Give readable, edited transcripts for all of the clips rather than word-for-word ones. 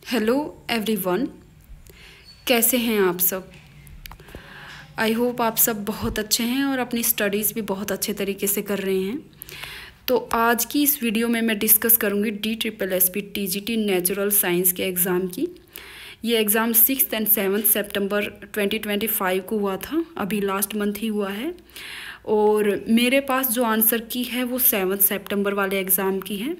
Hello everyone, कैसे हैं आप सब। आई होप आप सब बहुत अच्छे हैं और अपनी स्टडीज़ भी बहुत अच्छे तरीके से कर रहे हैं। तो आज की इस वीडियो में मैं डिस्कस करूंगी DSSP TGT नेचुरल साइंस के एग्ज़ाम की। ये एग्ज़ाम 6 और 7 सितंबर 2025 को हुआ था, अभी लास्ट मंथ ही हुआ है। और मेरे पास जो आंसर की है वो 7 सितंबर वाले एग्ज़ाम की है,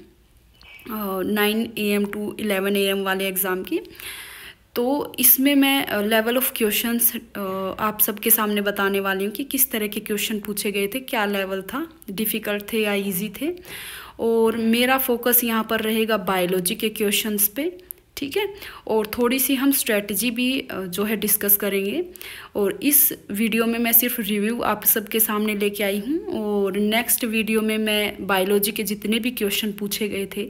9 AM to 11 AM वाले एग्ज़ाम की। तो इसमें मैं लेवल ऑफ क्वेश्चंस आप सबके सामने बताने वाली हूँ कि किस तरह के क्वेश्चन पूछे गए थे, क्या लेवल था, डिफ़िकल्ट थे या इजी थे। और मेरा फोकस यहाँ पर रहेगा बायोलॉजी के क्वेश्चंस पे, ठीक है। और थोड़ी सी हम स्ट्रेटजी भी जो है डिस्कस करेंगे। और इस वीडियो में मैं सिर्फ रिव्यू आप सबके सामने लेके आई हूँ, और नेक्स्ट वीडियो में मैं बायोलॉजी के जितने भी क्वेश्चन पूछे गए थे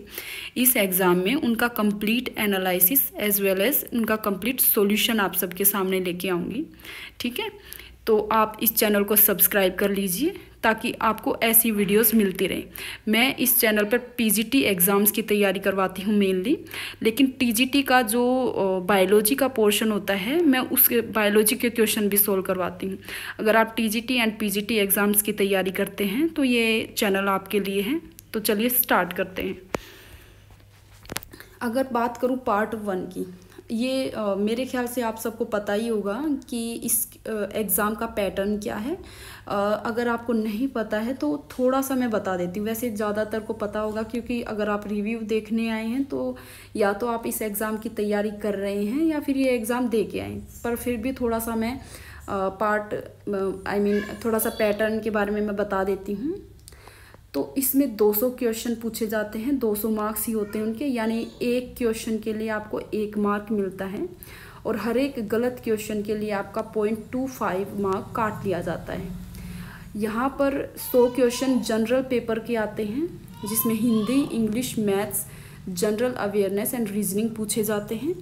इस एग्ज़ाम में उनका complete analysis as well as उनका कंप्लीट सॉल्यूशन आप सबके सामने लेके आऊँगी, ठीक है। तो आप इस चैनल को सब्सक्राइब कर लीजिए ताकि आपको ऐसी वीडियोस मिलती रहे। मैं इस चैनल पर PGT एग्ज़ाम्स की तैयारी करवाती हूँ मेनली, लेकिन TGT का जो बायोलॉजी का पोर्शन होता है मैं उसके बायोलॉजी के क्वेश्चन भी सोल्व करवाती हूँ। अगर आप TGT एंड PGT एग्ज़ाम्स की तैयारी करते हैं तो ये चैनल आपके लिए है। तो चलिए स्टार्ट करते हैं। अगर बात करूँ पार्ट 1 की, ये मेरे ख्याल से आप सबको पता ही होगा कि इस एग्ज़ाम का पैटर्न क्या है। अगर आपको नहीं पता है तो थोड़ा सा मैं बता देती हूँ। वैसे ज़्यादातर को पता होगा, क्योंकि अगर आप रिव्यू देखने आए हैं तो या तो आप इस एग्ज़ाम की तैयारी कर रहे हैं या फिर ये एग्ज़ाम दे के आए। पर फिर भी थोड़ा सा मैं थोड़ा सा पैटर्न के बारे में मैं बता देती हूँ। तो इसमें 200 क्वेश्चन पूछे जाते हैं, 200 मार्क्स ही होते हैं उनके, यानी एक क्वेश्चन के लिए आपको 1 मार्क मिलता है। और हर एक गलत क्वेश्चन के लिए आपका 0.25 मार्क काट लिया जाता है। यहाँ पर 100 क्वेश्चन जनरल पेपर के आते हैं, जिसमें Hindi, English, maths, general awareness and reasoning पूछे जाते हैं।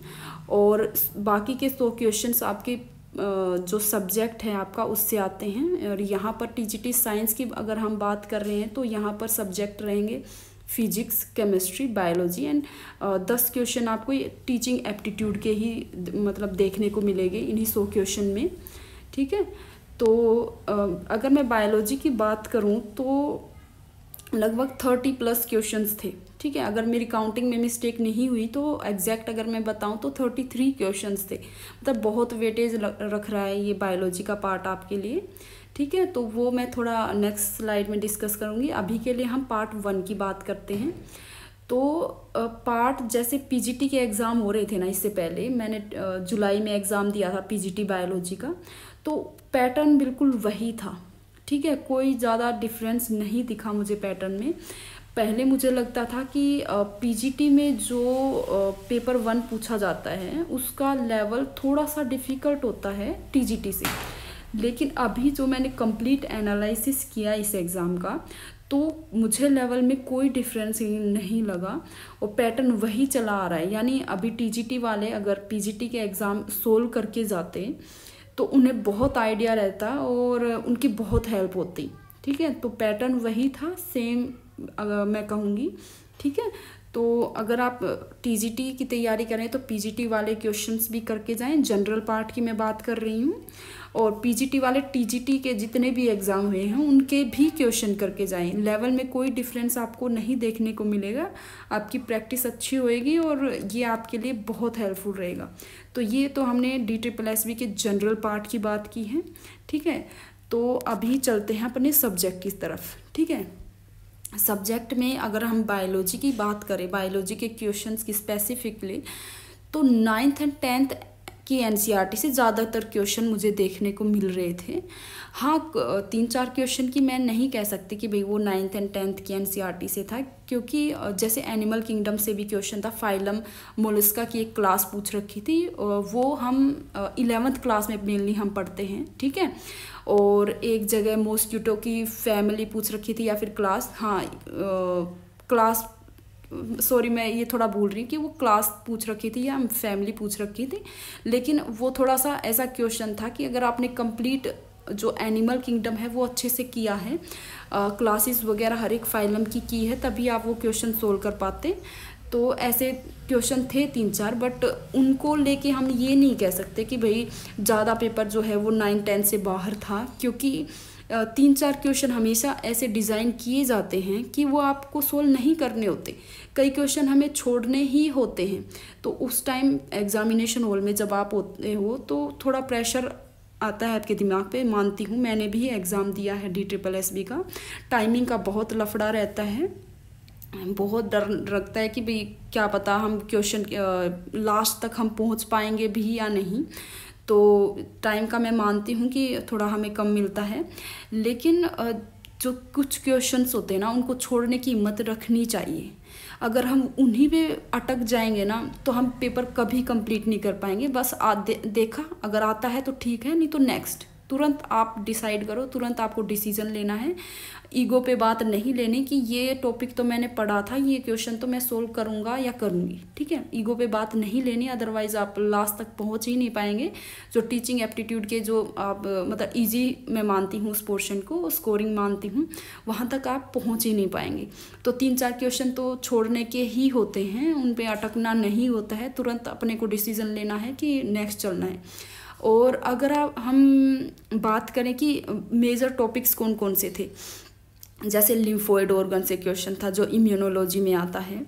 और बाकी के 100 क्वेश्चंस आपके जो सब्जेक्ट है आपका उससे आते हैं। और यहाँ पर TGT साइंस की अगर हम बात कर रहे हैं तो यहाँ पर सब्जेक्ट रहेंगे physics, chemistry, biology and 10 question आपको टीचिंग एप्टीट्यूड के ही मतलब देखने को मिलेंगे इन्हीं 100 क्वेश्चन में, ठीक है। तो अगर मैं बायोलॉजी की बात करूँ तो लगभग 30+ क्वेश्चंस थे, ठीक है। अगर मेरी काउंटिंग में मिस्टेक नहीं हुई तो एग्जैक्ट अगर मैं बताऊं तो 33 क्वेश्चंस थे। मतलब बहुत वेटेज रख रहा है ये बायोलॉजी का पार्ट आपके लिए, ठीक है। तो वो मैं थोड़ा नेक्स्ट स्लाइड में डिस्कस करूंगी। अभी के लिए हम पार्ट 1 की बात करते हैं। तो पार्ट जैसे PGT के एग्ज़ाम हो रहे थे ना, इससे पहले मैंने जुलाई में एग्ज़ाम दिया था PGT बायोलॉजी का, तो पैटर्न बिल्कुल वही था, ठीक है। कोई ज़्यादा डिफरेंस नहीं दिखा मुझे पैटर्न में। पहले मुझे लगता था कि PGT में जो पेपर 1 पूछा जाता है उसका लेवल थोड़ा सा डिफ़िकल्ट होता है TGT से, लेकिन अभी जो मैंने कंप्लीट एनालिसिस किया इस एग्ज़ाम का तो मुझे लेवल में कोई डिफरेंस नहीं लगा और पैटर्न वही चला आ रहा है। यानी अभी TGT वाले अगर PGT के एग्ज़ाम सोल्व करके जाते तो उन्हें बहुत आइडिया रहता और उनकी बहुत हेल्प होती, ठीक है। तो पैटर्न वही था, सेम मैं कहूँगी, ठीक है। तो अगर आप TGT की तैयारी करें तो PGT वाले क्वेश्चंस भी करके जाएं। जनरल पार्ट की मैं बात कर रही हूँ। और PGT वाले TGT के जितने भी एग्ज़ाम हुए हैं उनके भी क्वेश्चन करके जाएं। लेवल में कोई डिफरेंस आपको नहीं देखने को मिलेगा। आपकी प्रैक्टिस अच्छी होएगी और ये आपके लिए बहुत हेल्पफुल रहेगा। तो ये तो हमने DSSP के जनरल पार्ट की बात की है, ठीक है। तो अभी चलते हैं अपने सब्जेक्ट की तरफ, ठीक है। सब्जेक्ट में अगर हम बायोलॉजी की बात करें, बायोलॉजी के क्वेश्चंस की स्पेसिफिकली, तो 9th और 10th की NCERT से ज़्यादातर क्वेश्चन मुझे देखने को मिल रहे थे। हाँ, 3-4 क्वेश्चन की मैं नहीं कह सकती कि भाई वो 9th और 10th की NCERT से था, क्योंकि जैसे एनिमल किंगडम से भी क्वेश्चन था। फाइलम मोलस्का की एक क्लास पूछ रखी थी, वो हम 11th क्लास में मेनली हम पढ़ते हैं, ठीक है। और एक जगह मॉस्किटो की फैमिली पूछ रखी थी या फिर क्लास, हाँ क्लास, सॉरी मैं ये थोड़ा भूल रही हूँ कि वो क्लास पूछ रखी थी या फैमिली पूछ रखी थी। लेकिन वो थोड़ा सा ऐसा क्वेश्चन था कि अगर आपने कंप्लीट जो एनिमल किंगडम है वो अच्छे से किया है, क्लासेस वगैरह हर एक फाइलम की है, तभी आप वो क्वेश्चन सोल्व कर पाते। तो ऐसे क्वेश्चन थे 3-4, बट उनको लेके हम ये नहीं कह सकते कि भाई ज़्यादा पेपर जो है वो 9-10 से बाहर था, क्योंकि 3-4 क्वेश्चन हमेशा ऐसे डिज़ाइन किए जाते हैं कि वो आपको सोल्व नहीं करने होते, कई क्वेश्चन हमें छोड़ने ही होते हैं। तो उस टाइम एग्जामिनेशन हॉल में जब आप होते हो तो थोड़ा प्रेशर आता है आपके दिमाग पे, मानती हूँ, मैंने भी एग्ज़ाम दिया है DSSB का। टाइमिंग का बहुत लफड़ा रहता है, बहुत डर लगता है कि भाई क्या पता हम क्वेश्चन लास्ट तक हम पहुँच पाएंगे भी या नहीं। तो टाइम का मैं मानती हूँ कि थोड़ा हमें कम मिलता है, लेकिन जो कुछ क्वेश्चंस होते हैं ना उनको छोड़ने की हिम्मत रखनी चाहिए। अगर हम उन्हीं पे अटक जाएंगे ना तो हम पेपर कभी कंप्लीट नहीं कर पाएंगे। बस देखा, अगर आता है तो ठीक है, नहीं तो नेक्स्ट, तुरंत आप डिसाइड करो, तुरंत आपको डिसीजन लेना है। ईगो पे बात नहीं लेनी कि ये टॉपिक तो मैंने पढ़ा था, ये क्वेश्चन तो मैं सोल्व करूँगा या करूँगी, ठीक है। ईगो पे बात नहीं लेनी, अदरवाइज आप लास्ट तक पहुँच ही नहीं पाएंगे। जो टीचिंग एप्टीट्यूड के जो आप मतलब ईजी मैं मानती हूँ उस पोर्शन को, स्कोरिंग मानती हूँ, वहाँ तक आप पहुँच ही नहीं पाएंगे। तो 3-4 क्वेश्चन तो छोड़ने के ही होते हैं, उन पर अटकना नहीं होता है, तुरंत अपने को डिसीजन लेना है कि नेक्स्ट चलना है। और अगर हम बात करें कि मेजर टॉपिक्स कौन कौन से थे, जैसे लिम्फोइड ऑर्गन से क्वेश्चन था जो इम्यूनोलॉजी में आता है,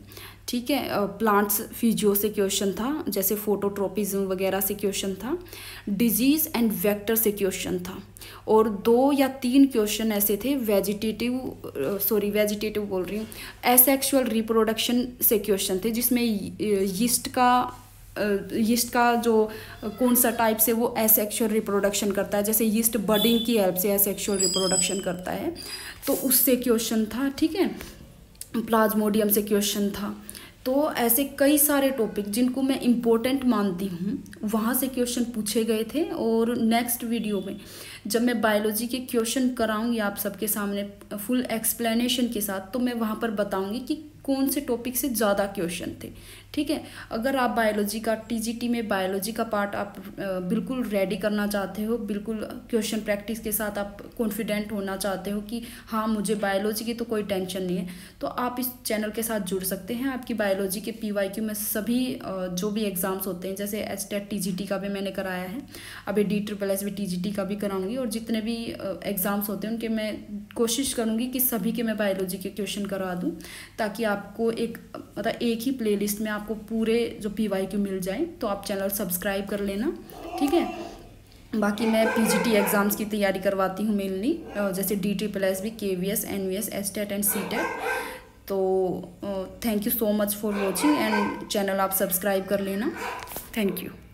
ठीक है। प्लांट्स फिजियो से क्वेश्चन था, जैसे फोटोट्रोपिज्म वगैरह से क्वेश्चन था। डिजीज़ एंड वेक्टर से क्वेश्चन था। और 2 या 3 क्वेश्चन ऐसे थे वेजिटेटिव बोल रही हूँ, एसेक्सुअल रिप्रोडक्शन से क्वेश्चन थे, जिसमें यीस्ट का जो कौन सा टाइप से वो एसेक्सुअल रिप्रोडक्शन करता है, जैसे यीस्ट बडिंग की हेल्प से एसेक्सुअल रिप्रोडक्शन करता है, तो उससे क्वेश्चन था, ठीक है। प्लाज्मोडियम से क्वेश्चन था। तो ऐसे कई सारे टॉपिक जिनको मैं इम्पोर्टेंट मानती हूँ वहाँ से क्वेश्चन पूछे गए थे। और नेक्स्ट वीडियो में जब मैं बायोलॉजी के क्वेश्चन कराऊंगी आप सबके सामने फुल एक्सप्लेनेशन के साथ, तो मैं वहाँ पर बताऊंगी कि कौन से टॉपिक से ज़्यादा क्वेश्चन थे, ठीक है। अगर आप बायोलॉजी का TGT में बायोलॉजी का पार्ट आप बिल्कुल रेडी करना चाहते हो, बिल्कुल क्वेश्चन प्रैक्टिस के साथ आप कॉन्फिडेंट होना चाहते हो कि हाँ मुझे बायोलॉजी की तो कोई टेंशन नहीं है, तो आप इस चैनल के साथ जुड़ सकते हैं। आपकी बायोलॉजी के PYQ में सभी जो भी एग्ज़ाम्स होते हैं, जैसे HTET TGT का भी मैंने कराया है, अभी DSSB TGT का भी कराऊंगी, और जितने भी एग्ज़ाम्स होते हैं उनके मैं कोशिश करूँगी कि सभी के मैं बायोलॉजी के क्वेश्चन करा दूँ, ताकि आपको एक ही प्लेलिस्ट में आपको पूरे जो PYQ मिल जाए। तो आप चैनल सब्सक्राइब कर लेना, ठीक है। बाकी मैं PGT एग्ज़ाम्स की तैयारी करवाती हूँ मेनली, जैसे DSSB, KVS, NVS, HTET and CTET। तो thank you so much for watching, and channel आप सब्सक्राइब कर लेना। Thank you.